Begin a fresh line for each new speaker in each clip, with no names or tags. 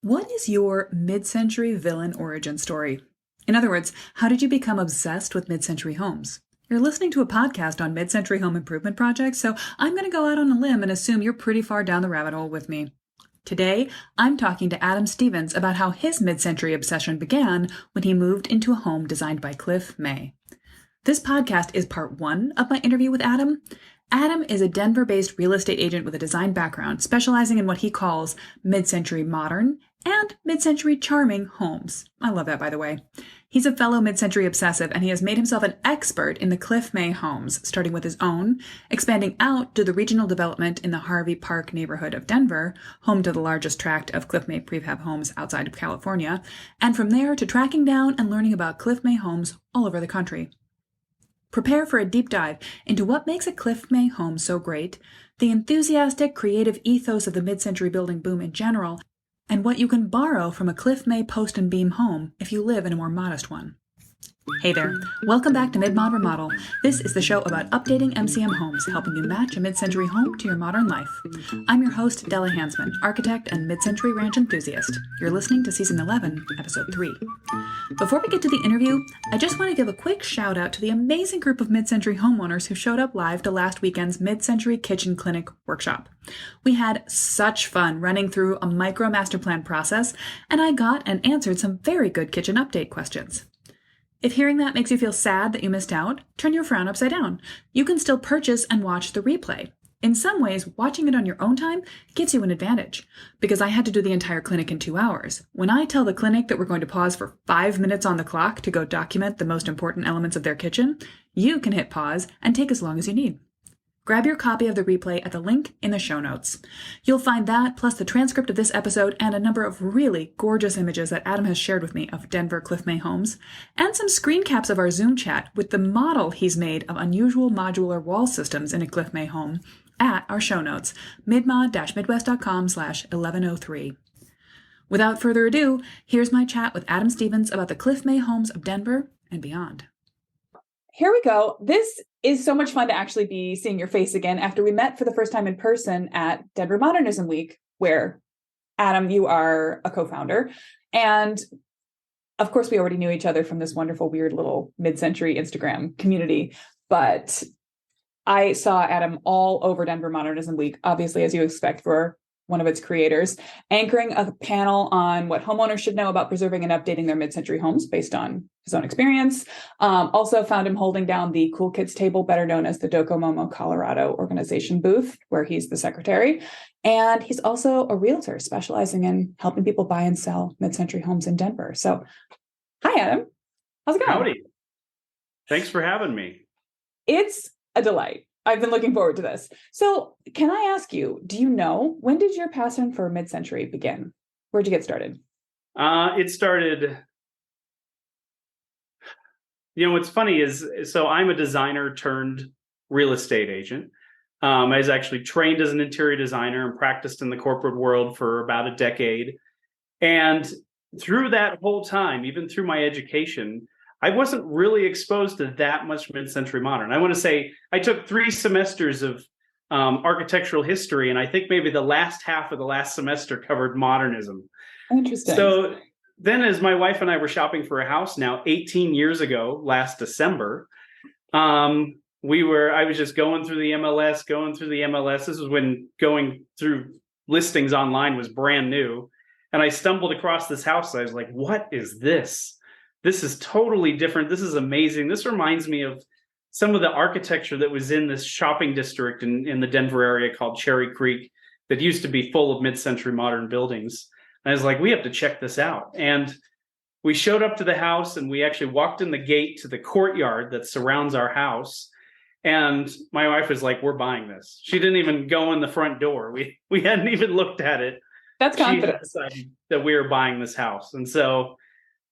What is your mid-century villain origin story? In other words, how did you become obsessed with mid-century homes? You're listening to a podcast on mid-century home improvement projects, so I'm going to go out on a limb and assume you're pretty far down the rabbit hole with me. Today, I'm talking to Adam Stevens about how his mid-century obsession began when he moved into a home designed by Cliff May. This podcast is part one of my interview with Adam. Adam is a Denver-based real estate agent with a design background, specializing in what he calls mid-century modern and mid-century charming homes. I love that, by the way. He's a fellow mid-century obsessive, and he has made himself an expert in the Cliff May homes, starting with his own, expanding out to the regional development in the Harvey Park neighborhood of Denver, home to the largest tract of Cliff May prefab homes outside of California, and from there to tracking down and learning about Cliff May homes all over the country. Prepare for a deep dive into what makes a Cliff May home so great, the enthusiastic, creative ethos of the mid-century building boom in general, and what you can borrow from a Cliff May post and beam home if you live in a more modest one. Hey there, welcome back to Mid-Mod Remodel. This is the show about updating MCM homes, helping you match a mid-century home to your modern life. I'm your host, Della, architect and mid-century ranch enthusiast. You're listening to Season 11, Episode 3. Before we get to the interview, I just want to give a quick shout out to the amazing group of mid-century homeowners who showed up live to last weekend's Mid-Century Kitchen Clinic workshop. We had such fun running through a micro master plan process, and I got and answered some very good kitchen update questions. If hearing that makes you feel sad that you missed out, turn your frown upside down. You can still purchase and watch the replay. In some ways, watching it on your own time gives you an advantage, because I had to do the entire clinic in 2 hours. When I tell the clinic that we're going to pause for 5 minutes on the clock to go document the most important elements of their kitchen, you can hit pause and take as long as you need. Grab your copy of the replay at the link in the show notes. You'll find that, plus the transcript of this episode and a number of really gorgeous images that Adam has shared with me of Denver Cliff May homes, and some screen caps of our Zoom chat with the model he's made of unusual modular wall systems in a Cliff May home at our show notes, midmod-midwest.com/1103. Without further ado, here's my chat with Adam Stevens about the Cliff May homes of Denver and beyond. Here we go. This is so much fun to actually be seeing your face again after we met for the first time in person at Denver Modernism Week, where, Adam, you are a co-founder. And of course, we already knew each other from this wonderful, weird little mid-century Instagram community. But I saw Adam all over Denver Modernism Week, obviously, as you expect for one of its creators, anchoring a panel on what homeowners should know about preserving and updating their mid-century homes based on his own experience. Also found him holding down the Cool Kids table, better known as the Docomomo, Colorado organization booth, where he's the secretary. And he's also a realtor specializing in helping people buy and sell mid-century homes in Denver. So, hi, Adam. How's it going?
Howdy. Thanks for having me.
It's a delight. I've been looking forward to this. So can I ask you, do you know, when did your passion for mid-century begin? Where'd you get started?
It started, what's funny is, so I'm a designer turned real estate agent. I was actually trained as an interior designer and practiced in the corporate world for about a decade. And through that whole time, even through my education, I wasn't really exposed to that much mid-century modern. I want to say I took 3 semesters of architectural history, and I think maybe the last half of the last semester covered modernism.
Interesting.
So then as my wife and I were shopping for a house now 18 years ago, last December, I was just going through the MLS. This is when going through listings online was brand new. And I stumbled across this house. I was like, what is this? This is totally different. This is amazing. This reminds me of some of the architecture that was in this shopping district in the Denver area called Cherry Creek that used to be full of mid-century modern buildings. And I was like, we have to check this out. And we showed up to the house and we actually walked in the gate to the courtyard that surrounds our house. And my wife was like, we're buying this. She didn't even go in the front door. We hadn't even looked at it.
That's confidence.
She decided that we were buying this house. And so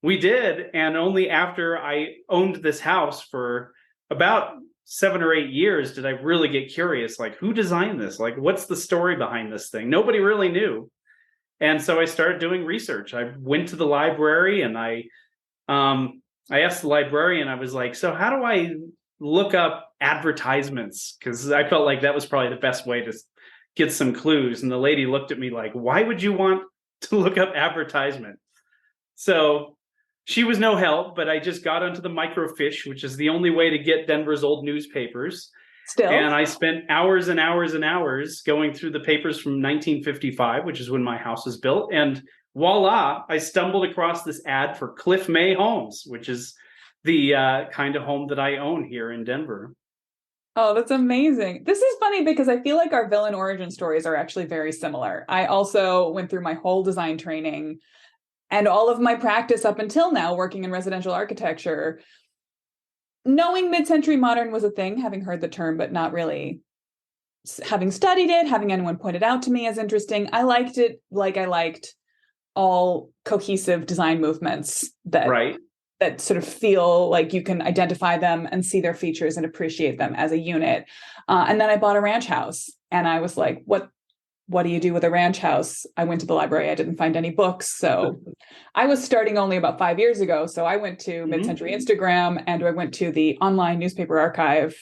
we did, and only after I owned this house for about 7 or 8 years did I really get curious, like, who designed this? Like, what's the story behind this thing? Nobody really knew. And so I started doing research. I went to the library and I asked the librarian, I was like, so how do I look up advertisements? Because I felt like that was probably the best way to get some clues. And the lady looked at me like, why would you want to look up advertisement. So she was no help, but I just got onto the microfiche, which is the only way to get Denver's old newspapers.
Still.
And I spent hours and hours and hours going through the papers from 1955, which is when my house was built. And voila, I stumbled across this ad for Cliff May Homes, which is the kind of home that I own here in Denver.
Oh, that's amazing. This is funny because I feel like our villain origin stories are actually very similar. I also went through my whole design training and all of my practice up until now working in residential architecture, knowing mid-century modern was a thing, having heard the term, but not really having studied it, having anyone pointed out to me as interesting. I liked it like I liked all cohesive design movements that sort of feel like you can identify them and see their features and appreciate them as a unit. And then I bought a ranch house and I was like, what do you do with a ranch house? I went to the library. I didn't find any books. So I was starting only about 5 years ago. So I went to Mid-Century Instagram and I went to the online newspaper archive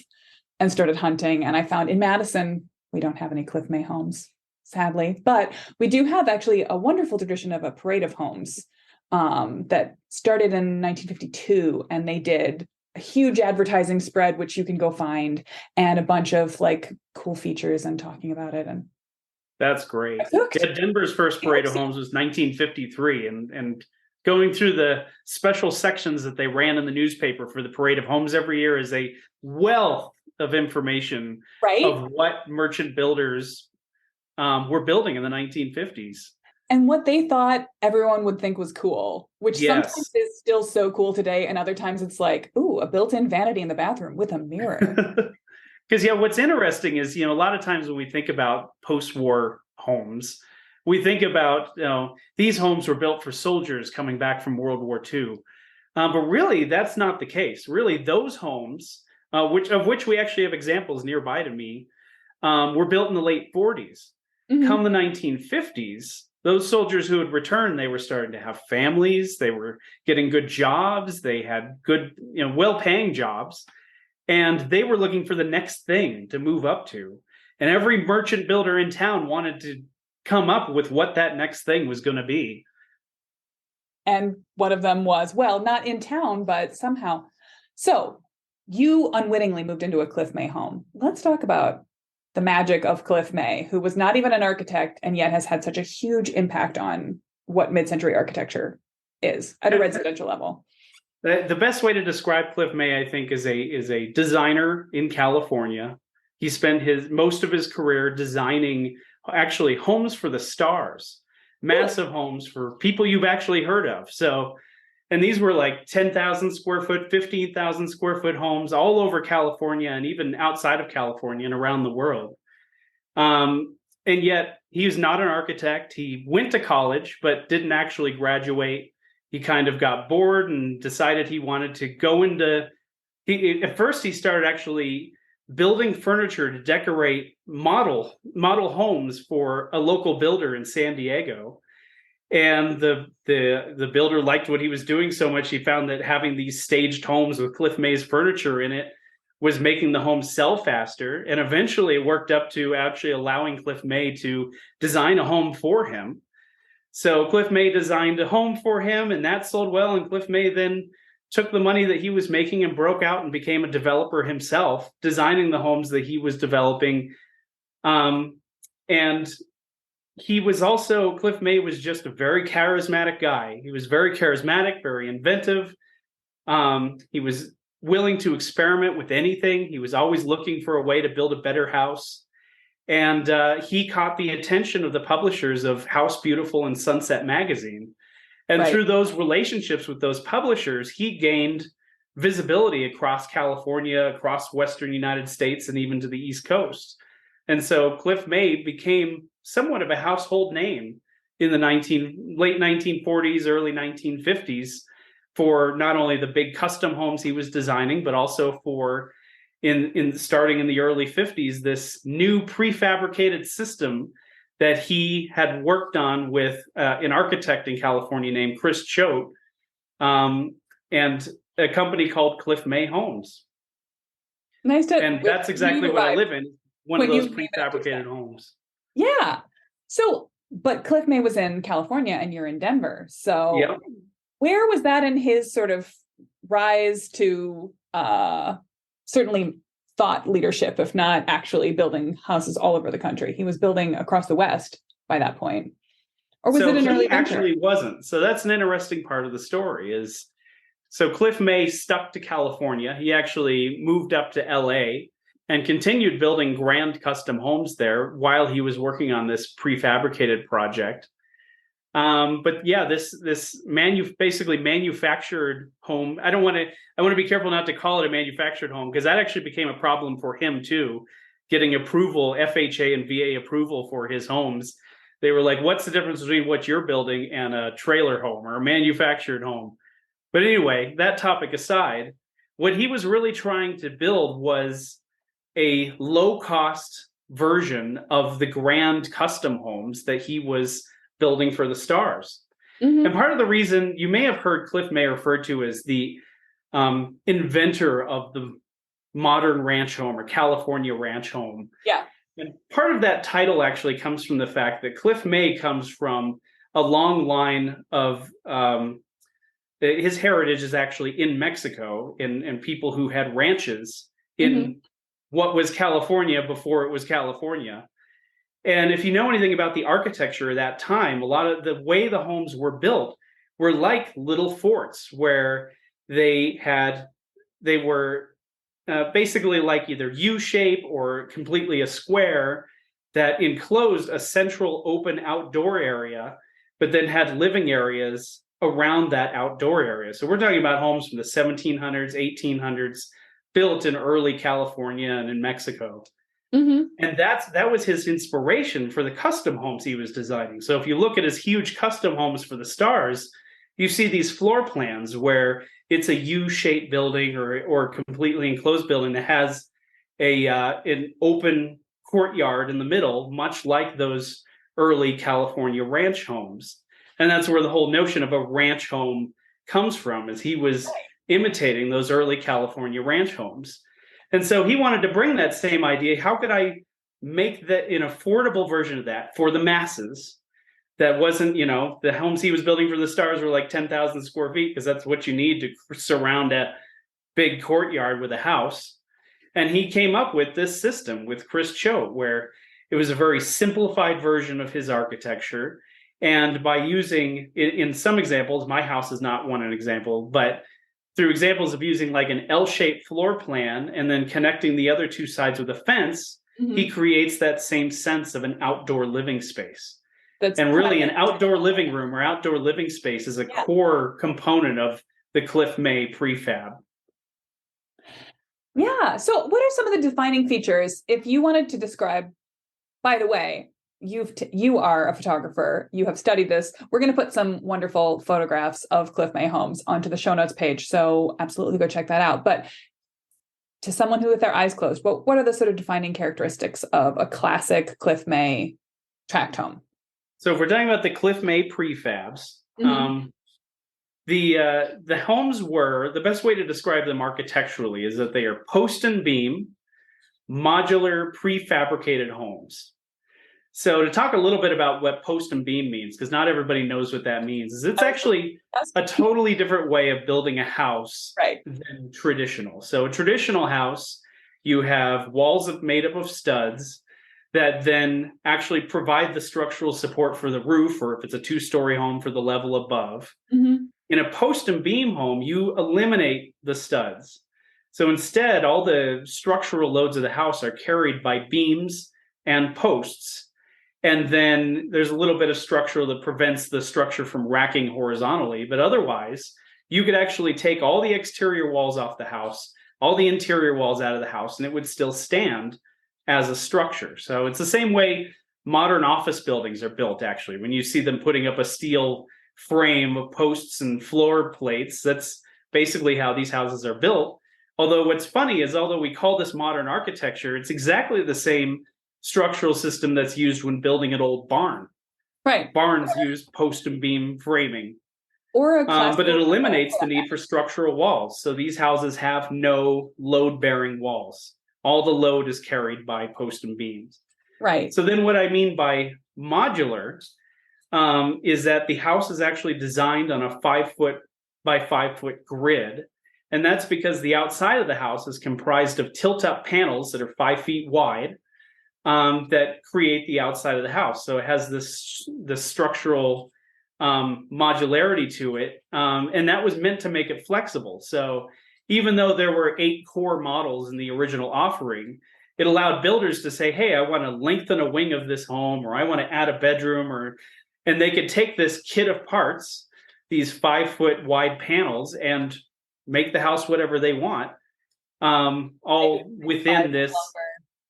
and started hunting. And I found in Madison, we don't have any Cliff May homes, sadly, but we do have actually a wonderful tradition of a parade of homes that started in 1952. And they did a huge advertising spread, which you can go find, and a bunch of like cool features and talking about it. And
that's great. Yeah, Denver's first parade of homes was 1953, and going through the special sections that they ran in the newspaper for the parade of homes every year is a wealth of information of what merchant builders were building in the 1950s.
And what they thought everyone would think was cool, which sometimes is still so cool today. And other times it's like, ooh, a built-in vanity in the bathroom with a mirror.
Because, what's interesting is, a lot of times when we think about post-war homes, we think about, these homes were built for soldiers coming back from World War II. But really, that's not the case. Really, those homes, which we actually have examples nearby to me, were built in the late 40s. Come the 1950s, those soldiers who had returned, they were starting to have families. They were getting good jobs. They had good, well-paying jobs. And they were looking for the next thing to move up to. And every merchant builder in town wanted to come up with what that next thing was going to be.
And one of them was, well, not in town, but somehow. So you unwittingly moved into a Cliff May home. Let's talk about the magic of Cliff May, who was not even an architect and yet has had such a huge impact on what mid-century architecture is at a residential level.
The best way to describe Cliff May, I think, is a designer in California. He spent most of his career designing actually homes for the stars, massive homes for people you've actually heard of. So, and these were like 10,000 square foot, 15,000 square foot homes all over California and even outside of California and around the world. And yet he was not an architect. He went to college, but didn't actually graduate. He kind of got bored and decided he wanted to go at first he started actually building furniture to decorate model homes for a local builder in San Diego. And the builder liked what he was doing so much, he found that having these staged homes with Cliff May's furniture in it was making the home sell faster. And eventually it worked up to actually allowing Cliff May to design a home for him. So Cliff May designed a home for him, and that sold well. And Cliff May then took the money that he was making and broke out and became a developer himself, designing the homes that he was developing. And he was also, Cliff May was just a very charismatic guy. He was very charismatic, very inventive. He was willing to experiment with anything. He was always looking for a way to build a better house. And he caught the attention of the publishers of House Beautiful and Sunset Magazine. And through those relationships with those publishers, he gained visibility across California, across Western United States, and even to the East Coast. And so Cliff May became somewhat of a household name in the late 1940s, early 1950s for not only the big custom homes he was designing, but also for starting in the early 50s, this new prefabricated system that he had worked on with an architect in California named Chris Choate, and a company called Cliff May Homes. And that's exactly what I live in, one of those prefabricated homes.
Yeah. So But Cliff May was in California and you're in Denver. So
Yep.
where was that in his sort of rise to certainly thought leadership, if not actually building houses all over the country? He was building across the West by that point. Or was
So
it an early
he
venture?
actually wasn't. So that's an interesting part of the story is, so Cliff May stuck to California. He actually moved up to LA and continued building grand custom homes there while he was working on this prefabricated project. But yeah, this basically manufactured home. I want to be careful not to call it a manufactured home, because that actually became a problem for him too, getting approval, FHA and VA approval for his homes. They were like, what's the difference between what you're building and a trailer home or a manufactured home? But anyway, that topic aside, what he was really trying to build was a low cost version of the grand custom homes that he was building for the stars.
Mm-hmm.
And part of the reason you may have heard Cliff May referred to as the inventor of the modern ranch home or California ranch home.
Yeah.
And part of that title actually comes from the fact that Cliff May comes from a long line of his heritage is actually in Mexico, and people who had ranches in what was California before it was California. And if you know anything about the architecture of that time, a lot of the way the homes were built were like little forts where they were basically like either U shape or completely a square that enclosed a central open outdoor area, but then had living areas around that outdoor area. So we're talking about homes from the 1700s, 1800s, built in early California and in Mexico. Mm-hmm. And that was his inspiration for the custom homes he was designing. So if you look at his huge custom homes for the stars, you see these floor plans where it's a U-shaped building or completely enclosed building that has an open courtyard in the middle, much like those early California ranch homes. And that's where the whole notion of a ranch home comes from, is he was imitating those early California ranch homes. And so he wanted to bring that same idea. How could I make that an affordable version of that for the masses? That wasn't, the homes he was building for the stars were like 10,000 square feet, because that's what you need to surround a big courtyard with a house. And he came up with this system with Chris Choate, where it was a very simplified version of his architecture. And by using, in some examples, my house is not an example, but through examples of using like an L-shaped floor plan and then connecting the other two sides with a fence, he creates that same sense of an outdoor living space. And really an outdoor living room or outdoor living space is a core component of the Cliff May prefab.
Yeah. So what are some of the defining features, if you wanted to describe, by the way, you are a photographer, you have studied this. We're going to put some wonderful photographs of Cliff May homes onto the show notes page. So absolutely go check that out. But to someone who with their eyes closed, what are the sort of defining characteristics of a classic Cliff May tract home?
So if we're talking about the Cliff May prefabs, the homes were, the best way to describe them architecturally is that they are post and beam, modular prefabricated homes. So to talk a little bit about what post and beam means, because not everybody knows what that means, is it's actually a totally different way of building a house than traditional. So a traditional house, you have walls made up of studs that then actually provide the structural support for the roof, or if it's a two-story home, for the level above. In a post and beam home, you eliminate the studs. So instead, all the structural loads of the house are carried by beams and posts. And then there's a little bit of structure that prevents the structure from racking horizontally. But otherwise, you could actually take all the exterior walls off the house, all the interior walls out of the house, and it would still stand as a structure. So it's the same way modern office buildings are built, actually. When you see them putting up a steel frame of posts and floor plates, that's basically how these houses are built. Although what's funny is, although we call this modern architecture, it's exactly the same structural system that's used when building an old barn.
Right.
Barns use post and beam framing.
Or
but it eliminates the need for structural walls. So these houses have no load-bearing walls. All the load is carried by post and beams.
Right.
So then what I mean by modular is that the house is actually designed on a 5 foot by 5 foot grid. And that's because the outside of the house is comprised of tilt-up panels that are 5 feet wide that create the outside of the house. So it has this structural modularity to it. And that was meant to make it flexible. So even though there were 8 core models in the original offering, it allowed builders to say, hey, I want to lengthen a wing of this home, or I want to add a bedroom, and they could take this kit of parts, these 5 foot wide panels, and make the house whatever they want, all within this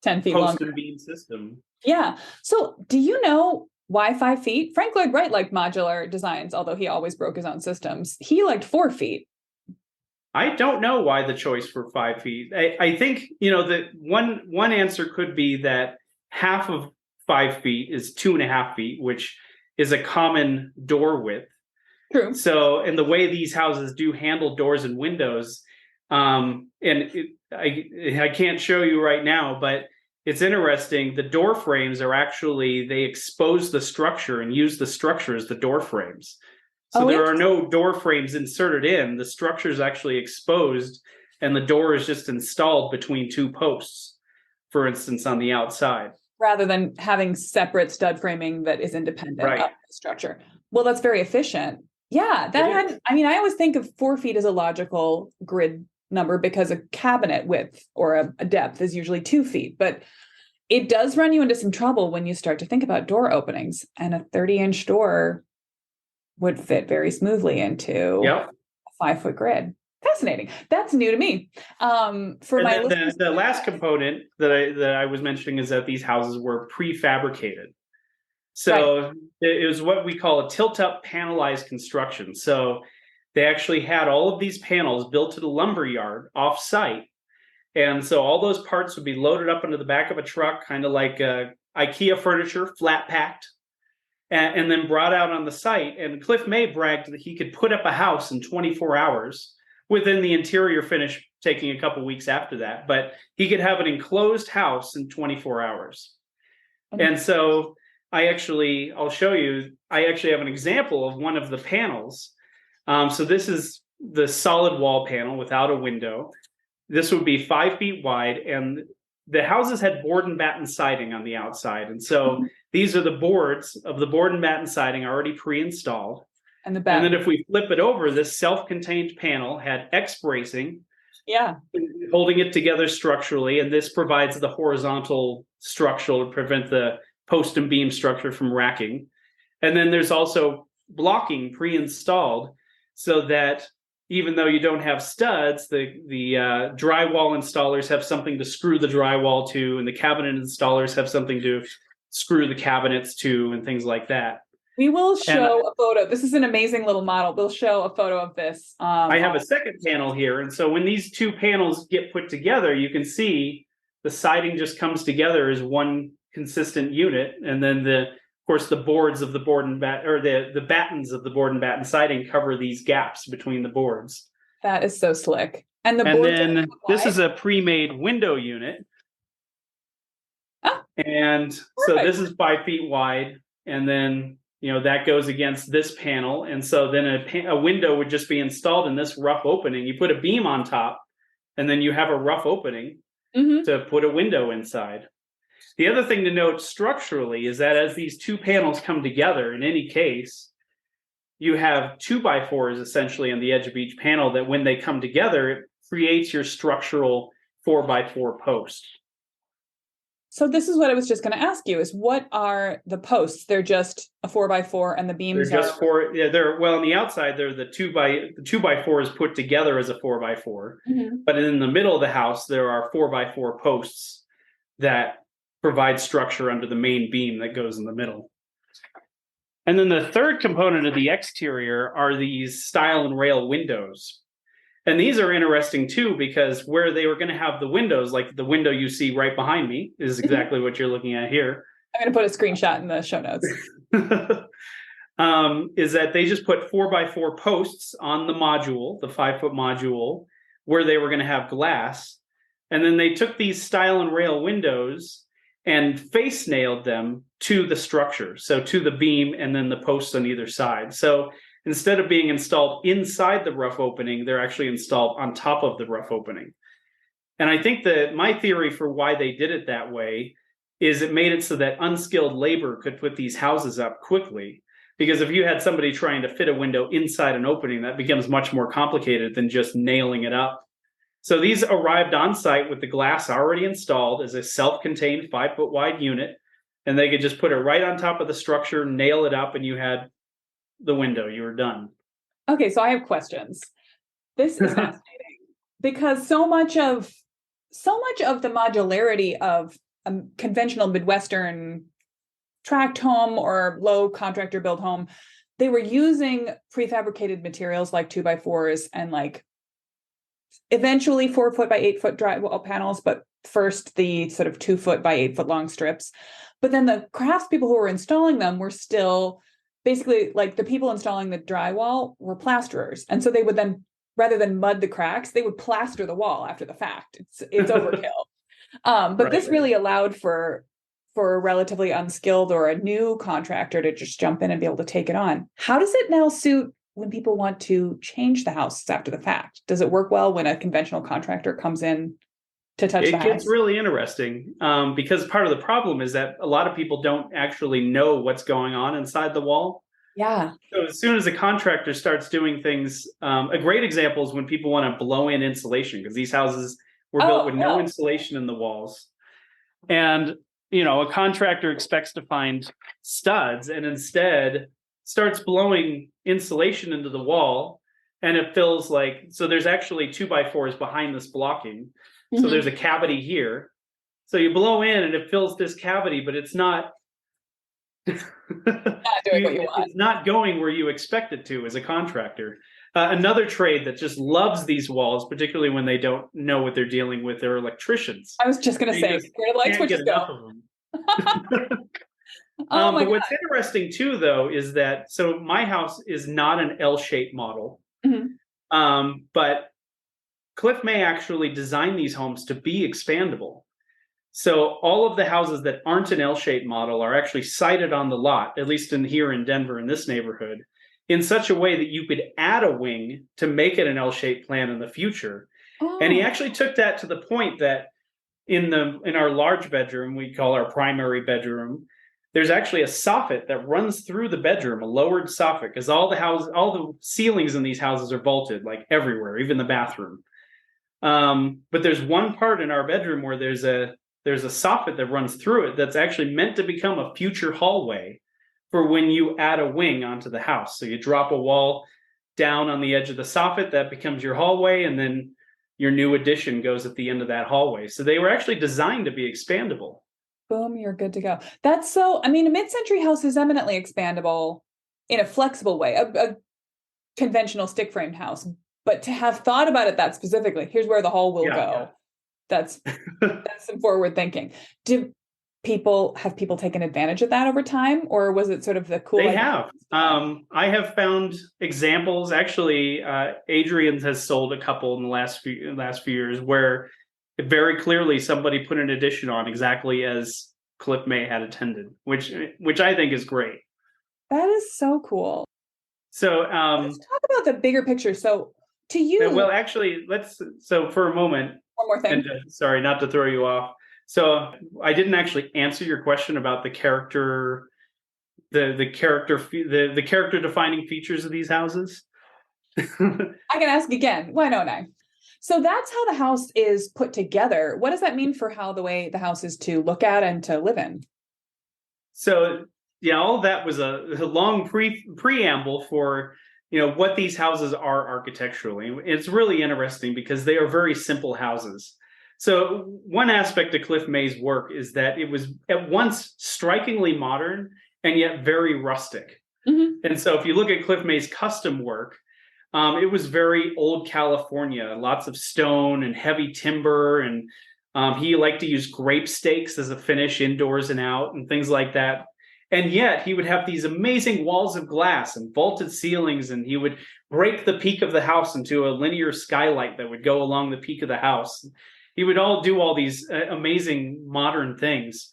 10 feet
post
longer
and beam system.
Yeah. So do you know why 5 feet? Frank Lloyd Wright liked modular designs, although he always broke his own systems. He liked 4 feet.
I don't know why the choice for 5 feet. I think, that one answer could be that half of 5 feet is 2.5 feet, which is a common door width.
True.
So, and the way these houses do handle doors and windows, I can't show you right now, but it's interesting. The door frames are actually, they expose the structure and use the structure as the door frames. So there are no door frames inserted in. The structure is actually exposed, and the door is just installed between 2 posts, for instance, on the outside.
Rather than having separate stud framing that is independent
Right.
of the structure. Well, that's very efficient. Yeah, I always think of 4 feet as a logical grid number because a cabinet width or a depth is usually 2 feet. But it does run you into some trouble when you start to think about door openings, and a 30-inch door would fit very smoothly into a 5 foot grid. Fascinating. That's new to me.
The last component that I was mentioning is that these houses were prefabricated. So It was what we call a tilt-up panelized construction. So they actually had all of these panels built to the lumber yard off-site. And so all those parts would be loaded up into the back of a truck, kind of like IKEA furniture, flat packed, and then brought out on the site. And Cliff May bragged that he could put up a house in 24 hours within the interior finish taking a couple weeks after that. But he could have an enclosed house in 24 hours. And so I'll show you, I actually have an example of one of the panels. So this is the solid wall panel without a window. This would be 5 feet wide, and the houses had board and batten siding on the outside. And so these are the boards of the board and batten siding already pre-installed. And then if we flip it over, this self-contained panel had X bracing, holding it together structurally. And this provides the horizontal structure to prevent the post and beam structure from racking. And then there's also blocking pre-installed so that even though you don't have studs, the drywall installers have something to screw the drywall to, and the cabinet installers have something to screw the cabinets to, and things like that.
We will show a photo. This is an amazing little model. We'll show a photo of this.
I have a second panel here. And so when these 2 panels get put together, you can see the siding just comes together as one consistent unit. And then of course, the boards of the board and the battens of the board and batten siding cover these gaps between the boards.
That is so slick. And
then this is a pre-made window unit. And so this is 5 feet wide. And then, that goes against this panel. And so then a window would just be installed in this rough opening. You put a beam on top, and then you have a rough opening to put a window inside. The other thing to note structurally is that as these 2 panels come together, in any case, you have 2x4s essentially on the edge of each panel that when they come together, it creates your structural 4x4 post.
So this is what I was just going to ask you: is what are the posts? They're just a 4x4, and the beams
are just 4. Yeah, on the outside. They're the 2x4 is put together as a 4x4, but in the middle of the house there are 4x4 posts that provide structure under the main beam that goes in the middle. And then the third component of the exterior are these stile and rail windows. And these are interesting too, because where they were going to have the windows, like the window you see right behind me is exactly what you're looking at here.
I'm going to put a screenshot in the show notes.
Is that they just put 4x4 posts on the module, the 5-foot module, where they were going to have glass. And then they took these stile and rail windows and face nailed them to the structure, so to the beam and then the posts on either side. So instead of being installed inside the rough opening, they're actually installed on top of the rough opening. And I think that my theory for why they did it that way is it made it so that unskilled labor could put these houses up quickly. Because if you had somebody trying to fit a window inside an opening, that becomes much more complicated than just nailing it up. So these arrived on site with the glass already installed as a self-contained 5-foot wide unit. And they could just put it right on top of the structure, nail it up, and you had the window. You were done.
Okay, so I have questions. This is fascinating because so much of the modularity of a conventional Midwestern tract home or low contractor build home, they were using prefabricated materials like 2x4s and like eventually 4-foot by 8-foot drywall panels, but first the sort of 2-foot by 8-foot long strips. But then the craftspeople who were installing them were still basically like the people installing the drywall were plasterers. And so they would then, rather than mud the cracks, they would plaster the wall after the fact. It's overkill. But
Right.
This really allowed for a relatively unskilled or a new contractor to just jump in and be able to take it on. How does it now suit when people want to change the houses after the fact? Does it work well when a conventional contractor comes in to touch the house?
It gets really interesting because part of the problem is that a lot of people don't actually know what's going on inside the wall.
Yeah.
So as soon as a contractor starts doing things, a great example is when people want to blow in insulation, because these houses were built with no insulation in the walls. And, a contractor expects to find studs and instead starts blowing insulation into the wall. And it feels like, so there's actually 2x4s behind this blocking. Mm-hmm. So there's a cavity here. So you blow in and it fills this cavity, but it's not
doing what you want.
It's not going where you expect it to as a contractor. Another trade that just loves these walls, particularly when they don't know what they're dealing with, are electricians.
I was just going to say, where the light switches go.
But what's interesting too, though, is that so my house is not an L-shaped model, but Cliff May actually designed these homes to be expandable. So all of the houses that aren't an L-shaped model are actually sited on the lot, at least here in Denver, in this neighborhood, in such a way that you could add a wing to make it an L-shaped plan in the future. Oh. And he actually took that to the point that in our large bedroom, we call our primary bedroom, there's actually a soffit that runs through the bedroom, a lowered soffit, because all the ceilings in these houses are vaulted, like everywhere, even the bathroom. But there's one part in our bedroom where there's a soffit that runs through it that's actually meant to become a future hallway for when you add a wing onto the house. So you drop a wall down on the edge of the soffit, that becomes your hallway, and then your new addition goes at the end of that hallway. So they were actually designed to be expandable.
Boom, you're good to go. That's so, a mid-century house is eminently expandable in a flexible way, a conventional stick-framed house. But to have thought about it that specifically, here's where the hall will go. Yeah. That's some forward thinking. Have people taken advantage of that over time, or was it sort of the cool?
They have. I have found examples. Actually, Adrian has sold a couple in the last few years where very clearly somebody put an addition on exactly as Cliff May had intended, which I think is great.
That is so cool.
So
let's talk about the bigger picture. So to you,
well, actually, so for a moment,
one more thing.
And, sorry, not to throw you off. So I didn't actually answer your question about the character, the character defining features of these houses.
I can ask again. Why don't I? So that's how the house is put together. What does that mean for the way the house is to look at and to live in?
So yeah, all of that was a long preamble for what these houses are architecturally. It's really interesting because they are very simple houses. So one aspect of Cliff May's work is that it was at once strikingly modern and yet very rustic. Mm-hmm. And so if you look at Cliff May's custom work, it was very old California, lots of stone and heavy timber. And he liked to use grape stakes as a finish indoors and out and things like that. And yet he would have these amazing walls of glass and vaulted ceilings, and he would break the peak of the house into a linear skylight that would go along the peak of the house. He would do all these amazing modern things.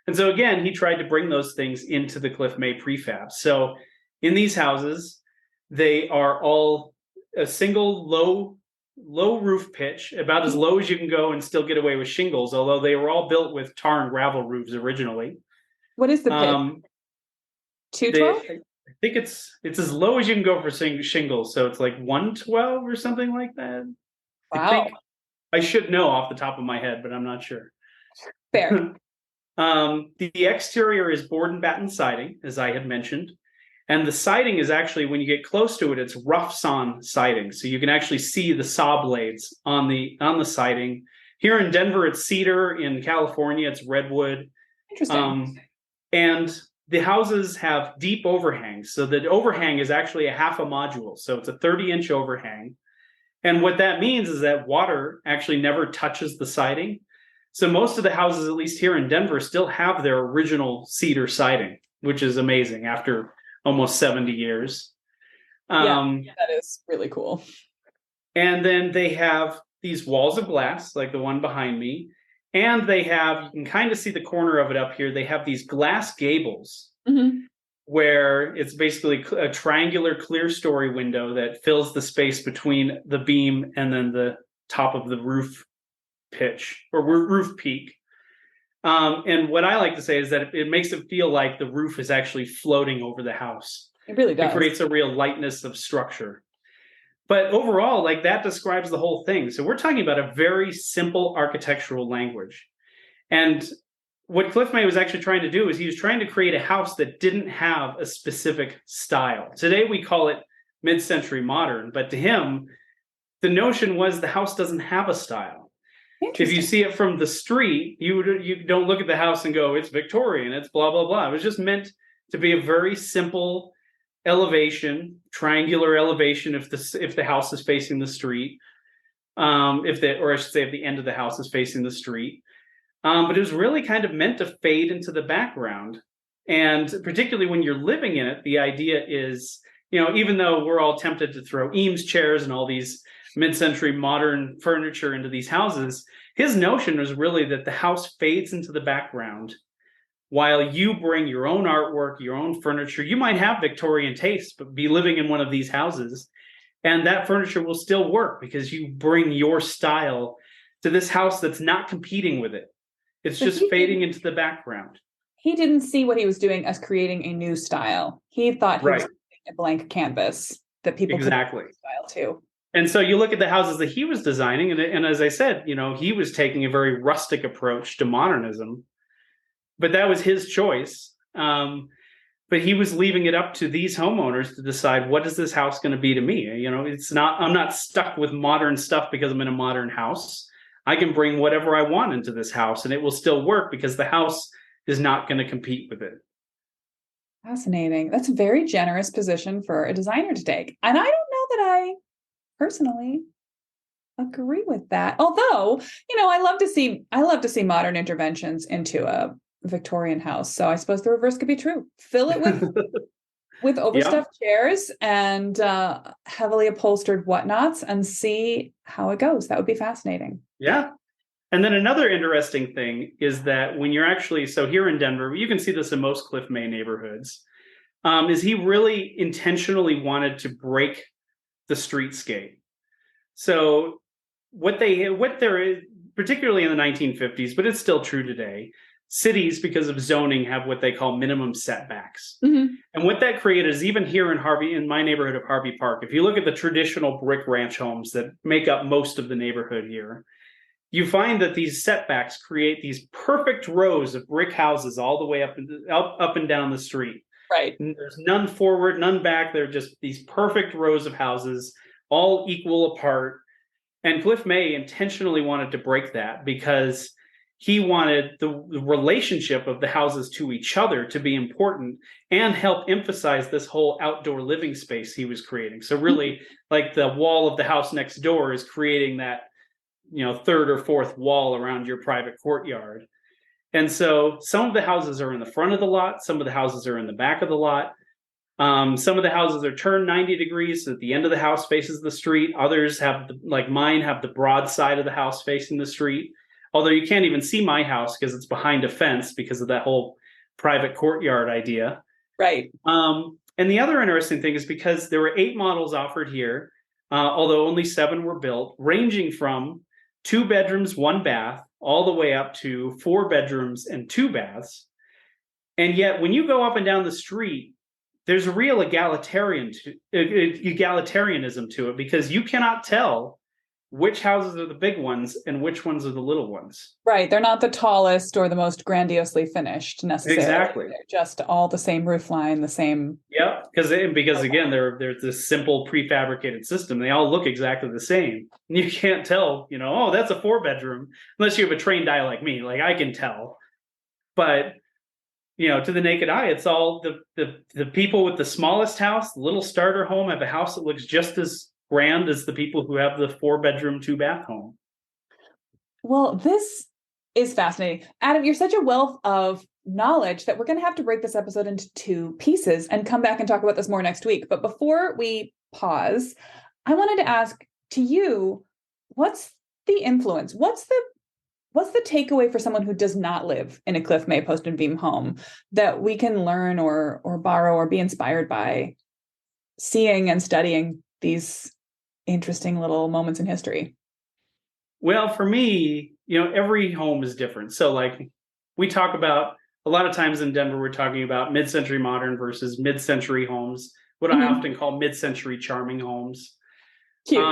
And so again, he tried to bring those things into the Cliff May prefab. So in these houses, they are all a single low roof pitch, about as low as you can go and still get away with shingles, although they were all built with tar and gravel roofs originally.
What is the pitch? 212?
I think it's as low as you can go for shingles. So it's like 112 or something like that.
Wow.
I think I should know off the top of my head, but I'm not sure.
Fair.
The exterior is board and batten siding, as I had mentioned. And the siding is actually, when you get close to it, it's rough sawn siding. So you can actually see the saw blades on the siding. Here in Denver, it's cedar. In California, it's redwood.
Interesting.
And the houses have deep overhangs. So the overhang is actually a half a module. So it's a 30-inch overhang. And what that means is that water actually never touches the siding. So most of the houses, at least here in Denver, still have their original cedar siding, which is amazing after almost 70 years.
That is really cool.
And then they have these walls of glass, like the one behind me. And they have, you can kind of see the corner of it up here, they have these glass gables where it's basically a triangular clear story window that fills the space between the beam and then the top of the roof pitch or roof peak. And what I like to say is that it makes it feel like the roof is actually floating over the house.
It really does.
It creates a real lightness of structure. But overall, like that describes the whole thing. So we're talking about a very simple architectural language. And what Cliff May was actually trying to do is he was trying to create a house that didn't have a specific style. Today we call it mid-century modern, but to him, the notion was the house doesn't have a style. If you see it from the street, you don't look at the house and go, it's Victorian, it's blah, blah, blah. It was just meant to be a very simple elevation, triangular elevation if the house is facing the street, or I should say if the end of the house is facing the street. But it was really kind of meant to fade into the background. And particularly when you're living in it, the idea is, even though we're all tempted to throw Eames chairs and all these mid-century modern furniture into these houses, his notion was really that the house fades into the background while you bring your own artwork, your own furniture. You might have Victorian taste, but be living in one of these houses, and that furniture will still work because you bring your style to this house that's not competing with it. It's just fading into the background.
He didn't see what he was doing as creating a new style. He thought he was creating a blank canvas that people could style too.
And so you look at the houses that he was designing, and as I said, he was taking a very rustic approach to modernism, but that was his choice. But he was leaving it up to these homeowners to decide, what is this house going to be to me? I'm not stuck with modern stuff because I'm in a modern house. I can bring whatever I want into this house and it will still work because the house is not going to compete with it.
Fascinating. That's a very generous position for a designer to take. And I don't know that I personally agree with that. Although, I love to see modern interventions into a Victorian house. So I suppose the reverse could be true. Fill it with overstuffed chairs and heavily upholstered whatnots and see how it goes. That would be fascinating.
Yeah. And then another interesting thing is that when you're actually, so here in Denver, you can see this in most Cliff May neighborhoods, is he really intentionally wanted to break the streetscape. So what there is, particularly in the 1950s, but it's still true today, cities, because of zoning, have what they call minimum setbacks. And what that created is, even here in my neighborhood of Harvey Park, if you look at the traditional brick ranch homes that make up most of the neighborhood here, you find that these setbacks create these perfect rows of brick houses all the way up and down the street.
Right.
And there's none forward, none back. They're just these perfect rows of houses, all equal apart. And Cliff May intentionally wanted to break that because he wanted the relationship of the houses to each other to be important and help emphasize this whole outdoor living space he was creating. So really, like the wall of the house next door is creating that, third or fourth wall around your private courtyard. And so some of the houses are in the front of the lot. Some of the houses are in the back of the lot. Some of the houses are turned 90 degrees so that the end of the house faces the street. Others like mine, have the broad side of the house facing the street. although you can't even see my house because it's behind a fence because of that whole private courtyard idea.
Right.
And the other interesting thing is because there were 8 models offered here, although only 7 were built, ranging from 2 bedrooms, 1 bath, all the way up to 4 bedrooms and 2 baths. And yet, when you go up and down the street, there's a real egalitarianism to it, because you cannot tell which houses are the big ones and which ones are the little ones.
Right. They're not the tallest or the most grandiosely finished necessarily.
Exactly.
They're just all the same roof line, the same.
Yeah, because again, there's this simple prefabricated system. They all look exactly the same. And you can't tell, oh, that's a 4-bedroom, unless you have a trained eye like me. Like, I can tell. But to the naked eye, it's all the people with the smallest house, the little starter home, have a house that looks just as grand as the people who have the 4-bedroom, 2-bath home.
Well, this is fascinating. Adam, you're such a wealth of knowledge that we're going to have to break this episode into 2 pieces and come back and talk about this more next week. But before we pause, I wanted to ask to you, what's the influence? What's the takeaway for someone who does not live in a Cliff May post and beam home that we can learn or borrow or be inspired by seeing and studying these interesting little moments in history?
Well, for me, every home is different. So like we talk about a lot of times in Denver, we're talking about mid-century modern versus mid-century homes, what I often call mid-century charming homes.
Cute.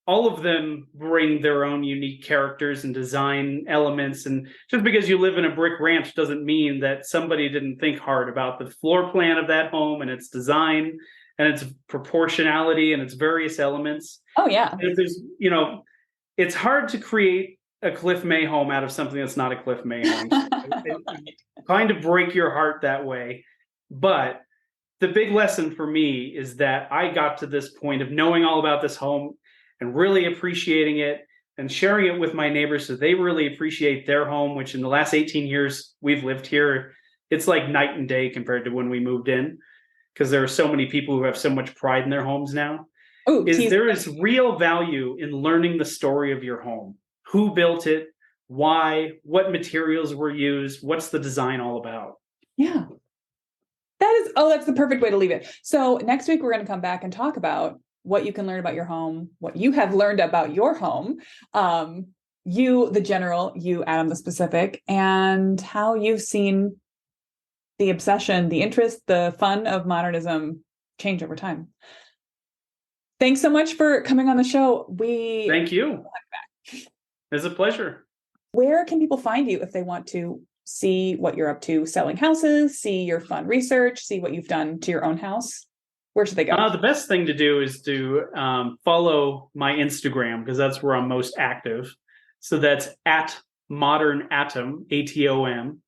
All of them bring their own unique characters and design elements. And just because you live in a brick ranch doesn't mean that somebody didn't think hard about the floor plan of that home and its design and its proportionality and its various elements.
Oh, yeah.
There's, it's hard to create a Cliff May home out of something that's not a Cliff May home. It kind of break your heart that way. But the big lesson for me is that I got to this point of knowing all about this home and really appreciating it and sharing it with my neighbors so they really appreciate their home, which in the last 18 years we've lived here, it's like night and day compared to when we moved in, because there are so many people who have so much pride in their homes now. There is real value in learning the story of your home. Who built it? Why? What materials were used? What's the design all about?
Yeah. That's the perfect way to leave it. So next week, we're going to come back and talk about what you can learn about your home, what you have learned about your home, you, the general, you, Adam, the specific, and how you've seen the obsession, the interest, the fun of modernism change over time. Thanks so much for coming on the show.
Thank you. It's a pleasure.
Where can people find you if they want to see what you're up to selling houses, see your fun research, see what you've done to your own house? Where should they go? The
best thing to do is to follow my Instagram, because that's where I'm most active. So that's at Modern Atom, ATOM.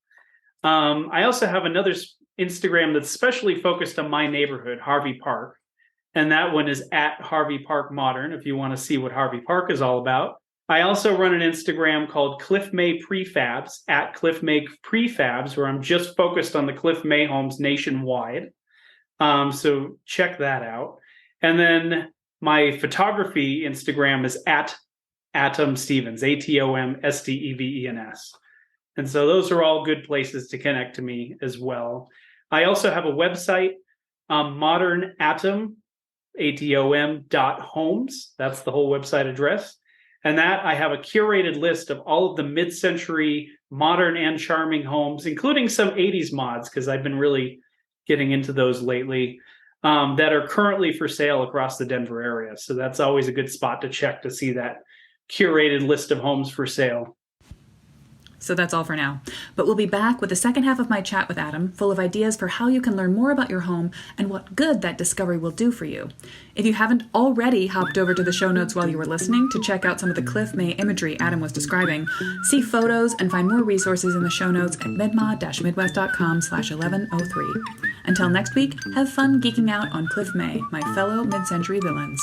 I also have another Instagram that's specially focused on my neighborhood, Harvey Park. And that one is at Harvey Park Modern, if you want to see what Harvey Park is all about. I also run an Instagram called Cliff May Prefabs, at Cliff May Prefabs, where I'm just focused on the Cliff May homes nationwide. So check that out. And then my photography Instagram is at Atom Stevens, ATOMSTEVENS. And so those are all good places to connect to me as well. I also have a website, Modern Atom, ATOM.homes. That's the whole website address. And that I have a curated list of all of the mid-century modern and charming homes, including some 80s mods, because I've been really getting into those lately, that are currently for sale across the Denver area. So that's always a good spot to check to see that curated list of homes for sale.
So that's all for now. But we'll be back with the second half of my chat with Adam, full of ideas for how you can learn more about your home and what good that discovery will do for you. If you haven't already hopped over to the show notes while you were listening to check out some of the Cliff May imagery Adam was describing, see photos and find more resources in the show notes at midmod-midwest.com/1103. Until next week, have fun geeking out on Cliff May, my fellow mid-century villains.